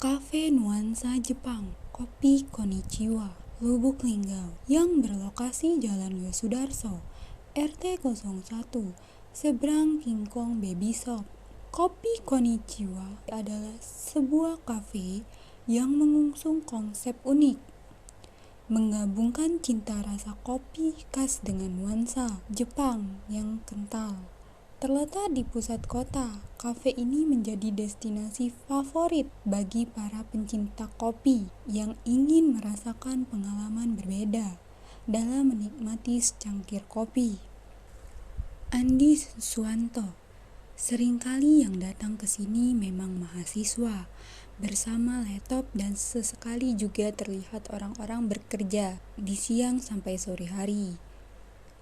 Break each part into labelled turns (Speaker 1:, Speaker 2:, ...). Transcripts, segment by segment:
Speaker 1: Cafe Nuansa Jepang, Kopi Konichiwa, Lubuk Linggau, yang berlokasi Jalan Yosudarso, RT 01, seberang King Kong Baby Shop. Kopi Konichiwa adalah sebuah kafe yang mengusung konsep unik, menggabungkan cinta rasa kopi khas dengan nuansa Jepang yang kental. Terletak di pusat kota, kafe ini menjadi destinasi favorit bagi para pencinta kopi yang ingin merasakan pengalaman berbeda dalam menikmati secangkir kopi. Andi Suwanto, seringkali yang datang ke sini memang mahasiswa bersama laptop dan sesekali juga terlihat orang-orang bekerja di siang sampai sore hari.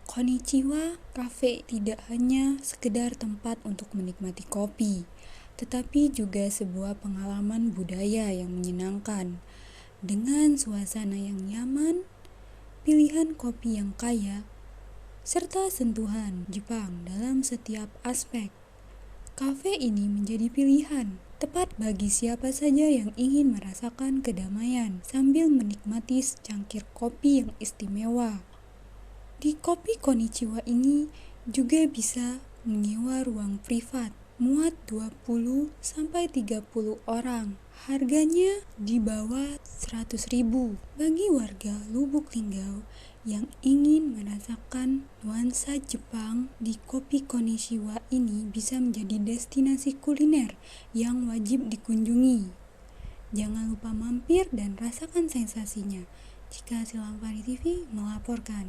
Speaker 1: Konichiwa Cafe tidak hanya sekedar tempat untuk menikmati kopi, tetapi juga sebuah pengalaman budaya yang menyenangkan. Dengan suasana yang nyaman, pilihan kopi yang kaya, serta sentuhan Jepang dalam setiap aspek, kafe ini menjadi pilihan tepat bagi siapa saja yang ingin merasakan kedamaian sambil menikmati secangkir kopi yang istimewa. Di Kopi Konichiwa ini juga bisa menyewa ruang privat muat 20-30 orang. Harganya di bawah 100.000. Bagi warga Lubuk Linggau yang ingin merasakan nuansa Jepang, di Kopi Konichiwa ini bisa menjadi destinasi kuliner yang wajib dikunjungi. Jangan lupa mampir dan rasakan sensasinya. Cika Silampari TV melaporkan.